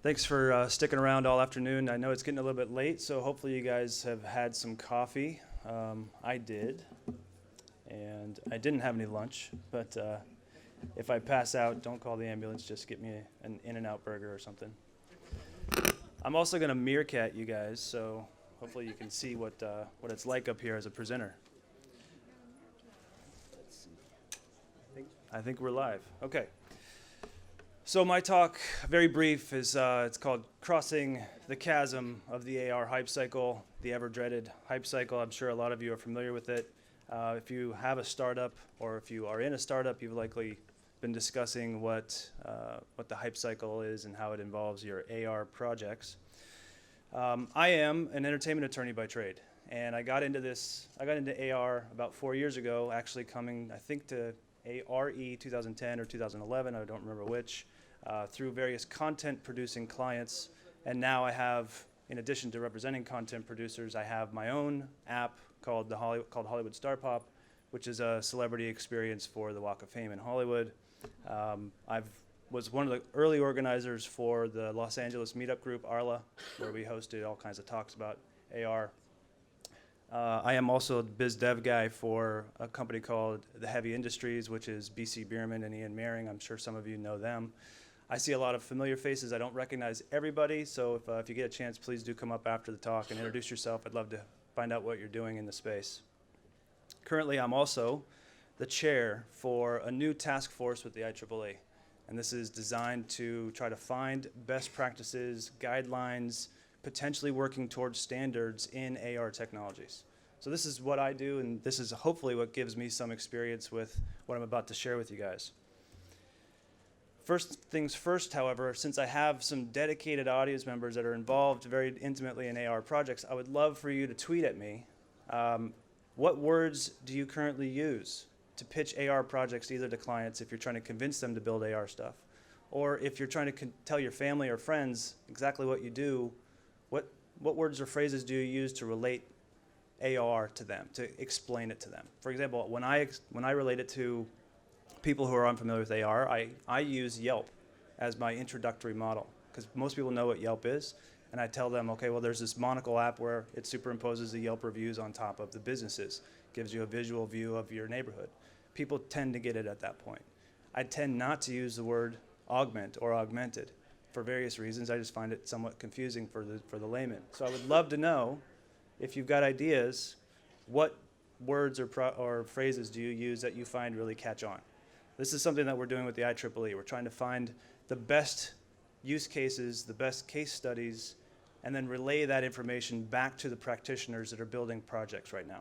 Thanks for sticking around all afternoon. I know it's getting a little bit late, so hopefully you guys have had some coffee. I did, and I didn't have any lunch, but if I pass out, don't call the ambulance, just get me an In-N-Out burger or something. I'm also going to meerkat you guys, so hopefully you can see what it's like up here as a presenter. Let's see. I think we're live. Okay. So my talk, very brief, is it's called Crossing the Chasm of the AR Hype Cycle, the ever-dreaded hype cycle. I'm sure a lot of you are familiar with it. If you have a startup or if you are in a startup, you've likely been discussing what the hype cycle is and how it involves your AR projects. I am an entertainment attorney by trade, and I got into AR about 4 years ago, actually coming, I think, to ARE 2010 or 2011, I don't remember which, through various content producing clients. And now I have, in addition to representing content producers, I have my own app called Hollywood Star Pop, which is a celebrity experience for the Walk of Fame in Hollywood. I was one of the early organizers for the Los Angeles meetup group, ARLA, where we hosted all kinds of talks about AR. I am also a biz dev guy for a company called The Heavy Industries, which is BC Bierman and Ian Maring. I'm sure some of you know them. I see a lot of familiar faces. I don't recognize everybody, so if you get a chance, please do come up after the talk and introduce yourself. I'd love to find out what you're doing in the space. Currently, I'm also the chair for a new task force with the IEEE, and this is designed to try to find best practices, guidelines, potentially working towards standards in AR technologies. So this is what I do, and this is hopefully what gives me some experience with what I'm about to share with you guys. First things first, however, since I have some dedicated audience members that are involved very intimately in AR projects, I would love for you to tweet at me. What words do you currently use to pitch AR projects either to clients if you're trying to convince them to build AR stuff? Or if you're trying to tell your family or friends exactly what you do, what words or phrases do you use to relate AR to them, to explain it to them? For example, when I relate it to people who are unfamiliar with AR, I use Yelp as my introductory model, because most people know what Yelp is, and I tell them, okay, well, there's this monocle app where it superimposes the Yelp reviews on top of the businesses, gives you a visual view of your neighborhood. People tend to get it at that point. I tend not to use the word augment or augmented for various reasons. I just find it somewhat confusing for the layman. So I would love to know, if you've got ideas, what words or phrases do you use that you find really catch on? This is something that we're doing with the IEEE. We're trying to find the best use cases, the best case studies, and then relay that information back to the practitioners that are building projects right now.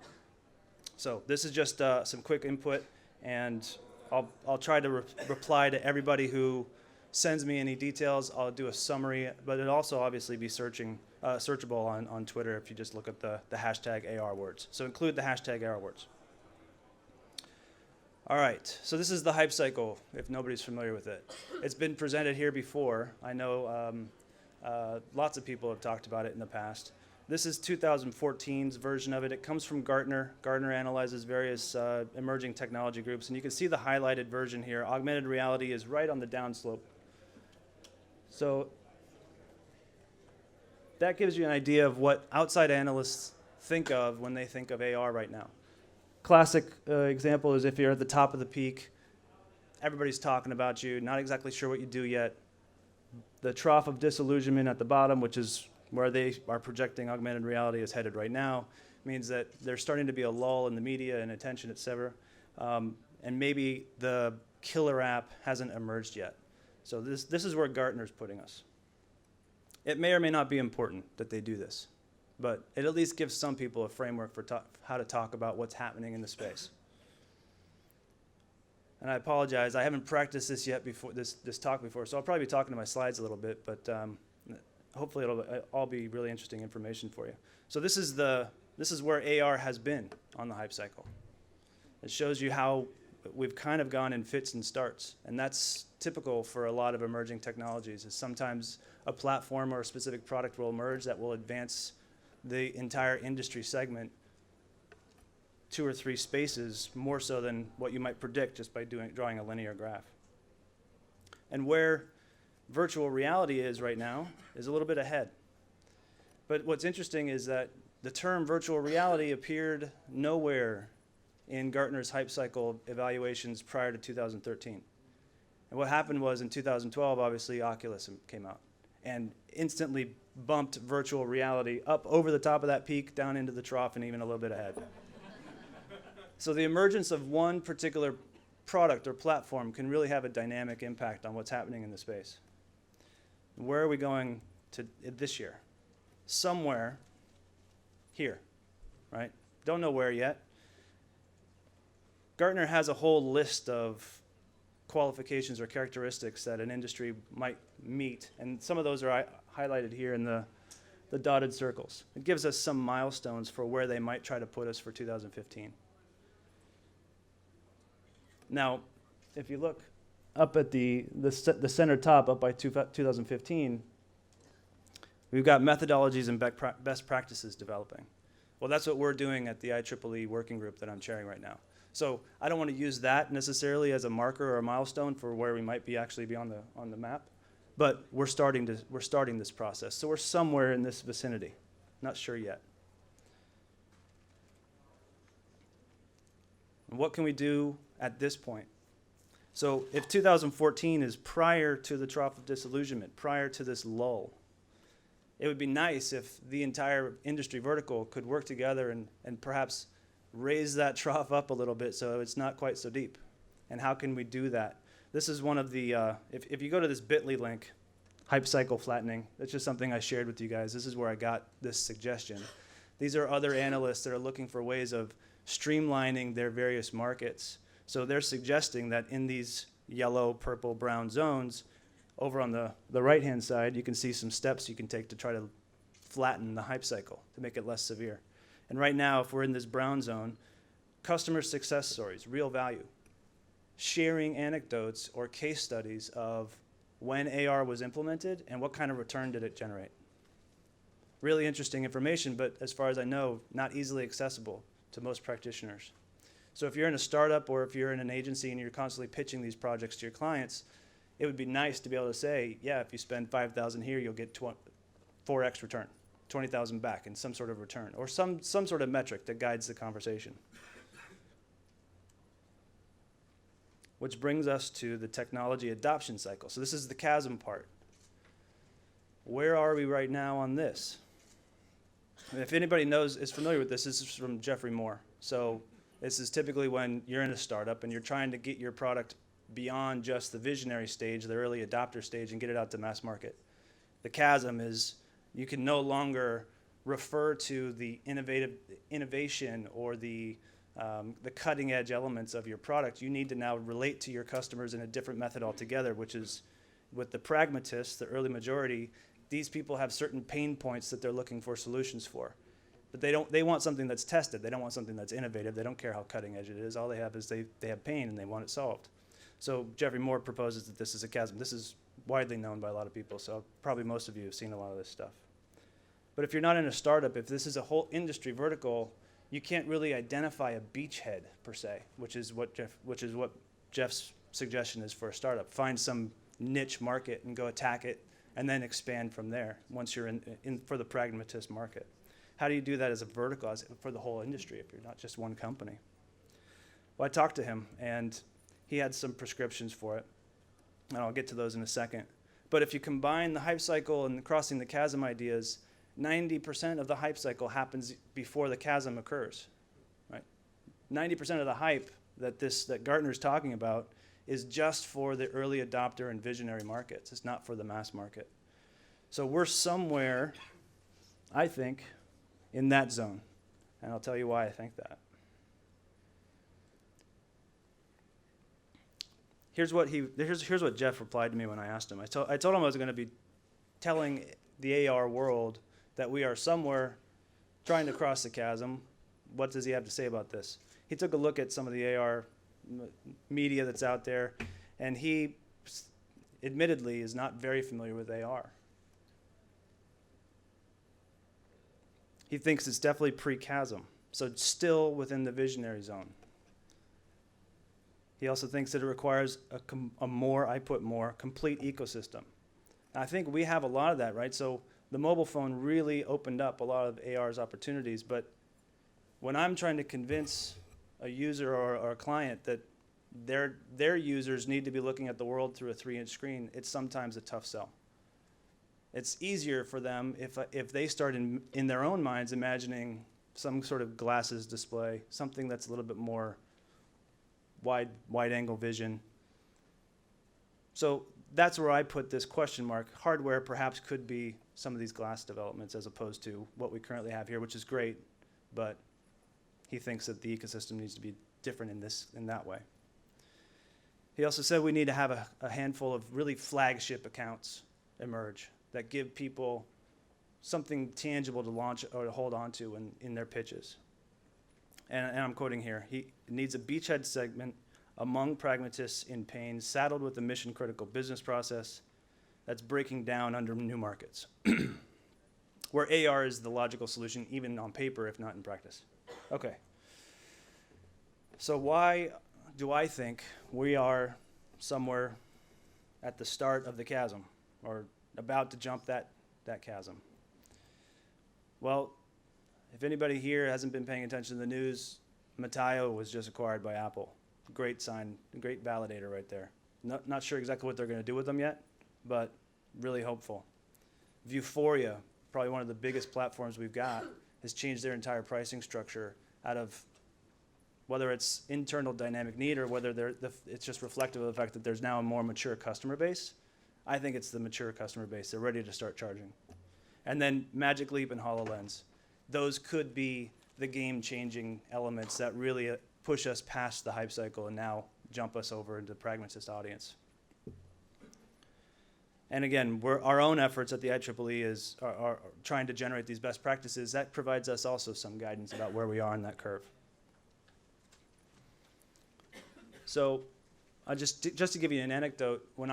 So this is just some quick input, and I'll try to reply to everybody who sends me any details. I'll do a summary, but it'll also obviously be searchable on Twitter if you just look at the hashtag AR words. So include the hashtag AR words. All right, so this is the hype cycle, if nobody's familiar with it. It's been presented here before. I know lots of people have talked about it in the past. This is 2014's version of it. It comes from Gartner. Gartner analyzes various emerging technology groups, and you can see the highlighted version here. Augmented reality is right on the downslope. So that gives you an idea of what outside analysts think of when they think of AR right now. Classic example is if you're at the top of the peak, everybody's talking about you, not exactly sure what you do yet. The trough of disillusionment at the bottom, which is where they are projecting augmented reality is headed right now, means that there's starting to be a lull in the media and attention, et cetera. And maybe the killer app hasn't emerged yet. So this is where Gartner's putting us. It may or may not be important that they do this, but it at least gives some people a framework for how to talk about what's happening in the space. And I apologize, I haven't practiced this yet before this talk before, so I'll probably be talking to my slides a little bit, but hopefully it'll all be really interesting information for you. So this is where AR has been on the hype cycle. It shows you how we've kind of gone in fits and starts, and that's typical for a lot of emerging technologies. Is sometimes a platform or a specific product will emerge that will advance the entire industry segment 2 or 3 spaces more so than what you might predict just by drawing a linear graph. And where virtual reality is right now is a little bit ahead. But what's interesting is that the term virtual reality appeared nowhere in Gartner's hype cycle evaluations prior to 2013. And what happened was in 2012, obviously, Oculus came out and instantly bumped virtual reality up over the top of that peak, down into the trough, and even a little bit ahead. So the emergence of one particular product or platform can really have a dynamic impact on what's happening in the space. Where are we going to this year? Somewhere here, right? Don't know where yet. Gartner has a whole list of qualifications or characteristics that an industry might meet, and some of those are highlighted here in the dotted circles. It gives us some milestones for where they might try to put us for 2015. Now, if you look up at the center top, up by 2015, we've got methodologies and best practices developing. Well, that's what we're doing at the IEEE working group that I'm chairing right now. So I don't want to use that necessarily as a marker or a milestone for where we might be actually be on the map, but we're starting this process. So we're somewhere in this vicinity, not sure yet. And what can we do at this point? So if 2014 is prior to the trough of disillusionment, prior to this lull, it would be nice if the entire industry vertical could work together and perhaps raise that trough up a little bit so it's not quite so deep. And how can we do that? This is one of the, if you go to this bit.ly link, hype cycle flattening, that's just something I shared with you guys. This is where I got this suggestion. These are other analysts that are looking for ways of streamlining their various markets. So they're suggesting that in these yellow, purple, brown zones, over on the right-hand side, you can see some steps you can take to try to flatten the hype cycle, to make it less severe. And right now, if we're in this brown zone, customer success stories, real value, sharing anecdotes or case studies of when AR was implemented and what kind of return did it generate. Really interesting information, but as far as I know, not easily accessible to most practitioners. So if you're in a startup or if you're in an agency and you're constantly pitching these projects to your clients, it would be nice to be able to say, yeah, if you spend $5,000 here, you'll get 4x return, 20,000 back in some sort of return, or some sort of metric that guides the conversation. Which brings us to the technology adoption cycle. So this is the chasm part. Where are we right now on this? And if anybody is familiar with this is from Geoffrey Moore. So this is typically when you're in a startup and you're trying to get your product beyond just the visionary stage, the early adopter stage, and get it out to mass market. The chasm is you can no longer refer to the innovation or the cutting edge elements of your product. You need to now relate to your customers in a different method altogether, which is with the pragmatists, the early majority, these people have certain pain points that they're looking for solutions for. But they want something that's tested. They don't want something that's innovative. They don't care how cutting edge it is. All they have is they have pain and they want it solved. So Geoffrey Moore proposes that this is a chasm. This is widely known by a lot of people, so probably most of you have seen a lot of this stuff. But if you're not in a startup, if this is a whole industry vertical, you can't really identify a beachhead per se, which is what Jeff's suggestion is for a startup. Find some niche market and go attack it, and then expand from there once you're in for the pragmatist market. How do you do that as a vertical, for the whole industry, if you're not just one company? Well, I talked to him, and he had some prescriptions for it, and I'll get to those in a second. But if you combine the hype cycle and crossing the chasm ideas, 90% of the hype cycle happens before the chasm occurs, right? 90% of the hype that Gartner's talking about is just for the early adopter and visionary markets. It's not for the mass market. So we're somewhere, I think, in that zone, and I'll tell you why I think that. Here's what Jeff replied to me when I asked him. I told him I was going to be telling the AR world that we are somewhere trying to cross the chasm. What does he have to say about this? He took a look at some of the AR media that's out there, and he admittedly is not very familiar with AR. He thinks it's definitely pre-chasm, so it's still within the visionary zone. He also thinks that it requires a more complete ecosystem. I think we have a lot of that, right? So the mobile phone really opened up a lot of AR's opportunities, but when I'm trying to convince a user or a client that their users need to be looking at the world through a 3-inch screen, it's sometimes a tough sell. It's easier for them if they start in their own minds imagining some sort of glasses display, something that's a little bit more wide angle vision. So that's where I put this question mark. Hardware perhaps could be some of these glass developments as opposed to what we currently have here, which is great, but he thinks that the ecosystem needs to be different in that way. He also said we need to have a handful of really flagship accounts emerge that give people something tangible to launch or to hold on to in their pitches. And I'm quoting here, he needs a beachhead segment among pragmatists in pain, saddled with a mission-critical business process that's breaking down under new markets, where AR is the logical solution, even on paper, if not in practice. Okay. So why do I think we are somewhere at the start of the chasm, or about to jump that chasm? Well, if anybody here hasn't been paying attention to the news, Mataio was just acquired by Apple. Great sign, great validator right there. Not sure exactly what they're going to do with them yet, but really hopeful. Vuforia, probably one of the biggest platforms we've got, has changed their entire pricing structure out of whether it's internal dynamic need or whether it's just reflective of the fact that there's now a more mature customer base. I think it's the mature customer base. They're ready to start charging. And then Magic Leap and HoloLens. Those could be the game-changing elements that really push us past the hype cycle and now jump us over into the pragmatist audience. And again, our own efforts at the IEEE are trying to generate these best practices. That provides us also some guidance about where we are on that curve. So just to give you an anecdote, when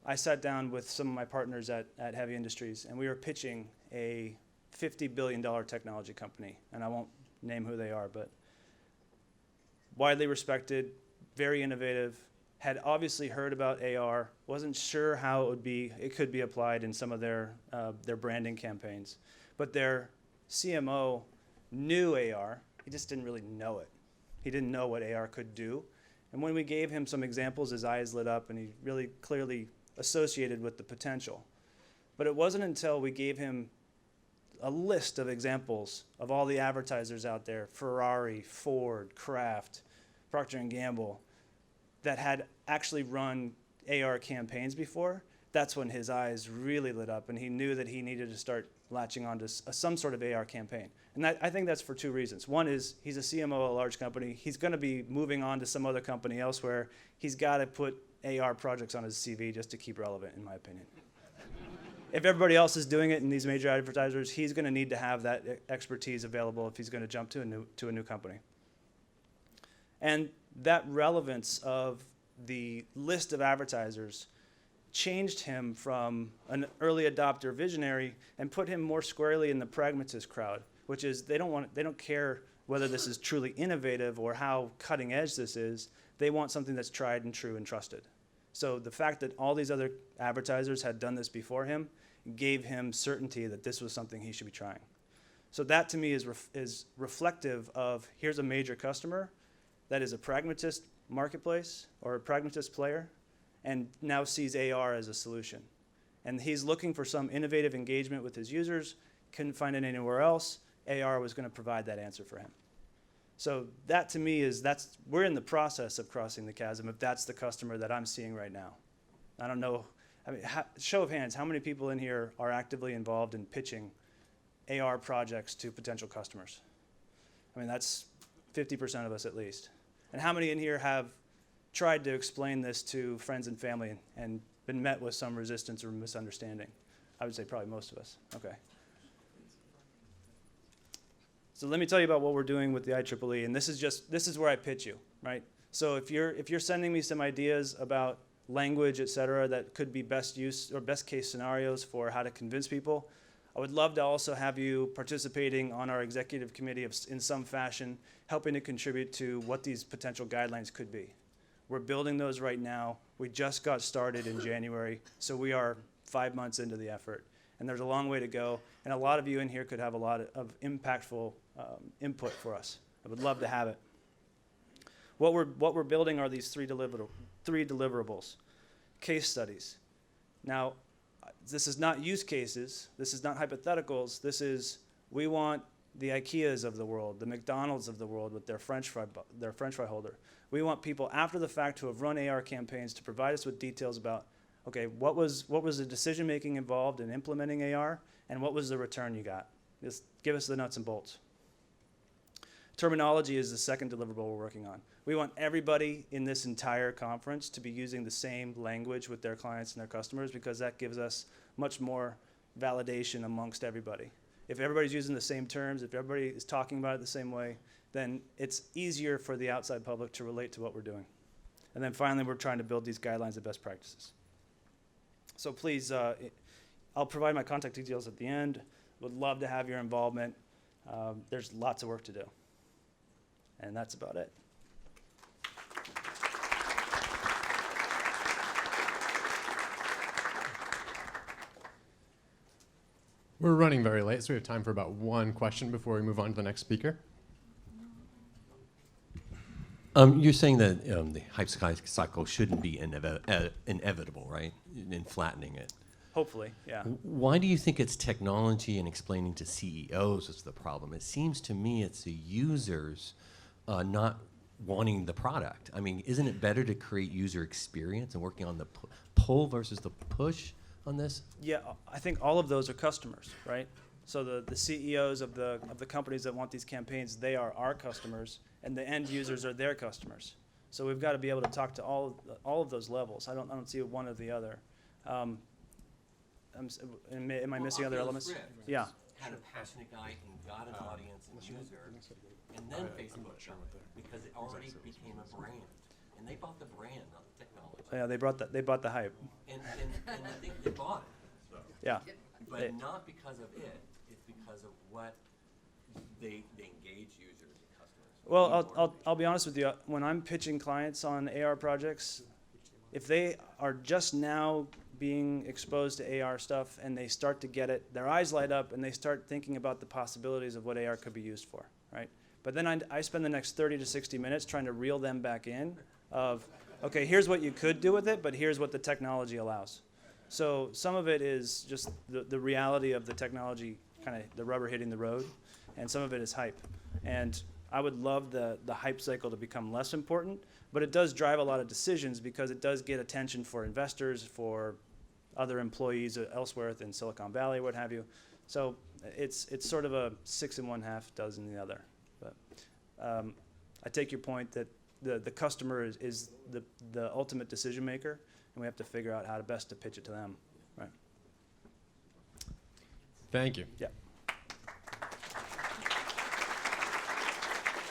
I sat down with some of my partners at Heavy Industries, and we were pitching a $50 billion technology company, and I won't name who they are, but widely respected, very innovative, had obviously heard about AR, wasn't sure how it could be applied in some of their branding campaigns, but their CMO knew AR, he just didn't really know it. He didn't know what AR could do, and when we gave him some examples, his eyes lit up, and he really clearly associated with the potential. But it wasn't until we gave him a list of examples of all the advertisers out there, Ferrari, Ford, Kraft, Procter & Gamble, that had actually run AR campaigns before. That's when his eyes really lit up, and he knew that he needed to start latching onto some sort of AR campaign. And I think that's for two reasons. One is he's a CMO at a large company. He's going to be moving on to some other company elsewhere. He's got to put AR projects on his CV just to keep relevant, in my opinion. If everybody else is doing it in these major advertisers, he's going to need to have that expertise available if he's going to jump to a new company. And that relevance of the list of advertisers changed him from an early adopter visionary and put him more squarely in the pragmatist crowd, which is they don't care whether this is truly innovative or how cutting edge this is. They want something that's tried and true and trusted. So the fact that all these other advertisers had done this before him gave him certainty that this was something he should be trying. So that to me is reflective of here's a major customer that is a pragmatist marketplace or a pragmatist player and now sees AR as a solution. And he's looking for some innovative engagement with his users, couldn't find it anywhere else. AR was going to provide that answer for him. So that to me we're in the process of crossing the chasm if that's the customer that I'm seeing right now. I don't know, show of hands, how many people in here are actively involved in pitching AR projects to potential customers? I mean, that's 50% of us at least. And how many in here have tried to explain this to friends and family and been met with some resistance or misunderstanding? I would say probably most of us. Okay. So let me tell you about what we're doing with the IEEE, and this is where I pitch you, right? So if you're sending me some ideas about language, et cetera, that could be best use or best case scenarios for how to convince people, I would love to also have you participating on our executive committee in some fashion, helping to contribute to what these potential guidelines could be. We're building those right now. We just got started in January, so we are 5 months into the effort. And there's a long way to go. And a lot of you in here could have a lot of impactful input for us. I would love to have it. What we're building are these three deliverables. Case studies. Now, this is not use cases. This is not hypotheticals. This is, we want the IKEAs of the world, the McDonald's of the world with their French fry holder. We want people after the fact who have run AR campaigns to provide us with details about, okay, what was the decision making involved in implementing AR, and what was the return you got? Just give us the nuts and bolts. Terminology is the second deliverable we're working on. We want everybody in this entire conference to be using the same language with their clients and their customers, because that gives us much more validation amongst everybody. If everybody's using the same terms, if everybody is talking about it the same way, then it's easier for the outside public to relate to what we're doing. And then finally, we're trying to build these guidelines of best practices. So please, I'll provide my contact details at the end. Would love to have your involvement. There's lots of work to do. And that's about it. We're running very late, so we have time for about one question before we move on to the next speaker. You're saying that the hype cycle shouldn't be inevitable, right? In flattening it. Hopefully, yeah. Why do you think it's technology and explaining to CEOs is the problem? It seems to me it's the users not wanting the product. I mean, isn't it better to create user experience and working on the pull versus the push on this? Yeah, I think all of those are customers, right? So the CEOs of the companies that want these campaigns, they are our customers, and the end users are their customers. So we've got to be able to talk to all of those levels. I don't see one or the other. Am I missing other elements? Yeah. Had a passionate guy and got an audience and user, and then Facebook shot it because it already became a brand, and they bought the brand, not the technology. Yeah, they bought the hype. And I think they bought it. Yeah. But not because of it. It's because of what they engage users and customers. Well, I'll be honest with you. When I'm pitching clients on AR projects, if they are just now being exposed to AR stuff and they start to get it, their eyes light up and they start thinking about the possibilities of what AR could be used for, right? But then I spend the next 30 to 60 minutes trying to reel them back in of, okay, here's what you could do with it, but here's what the technology allows. So some of it is just the reality of the technology, kind of the rubber hitting the road, and some of it is hype. And I would love the hype cycle to become less important, but it does drive a lot of decisions because it does get attention for investors, for other employees elsewhere in Silicon Valley, what have you. So it's sort of a 6 1/2 dozen the other. But I take your point that the customer is the ultimate decision maker, and we have to figure out how to best to pitch it to them. Right. Thank you. Yeah.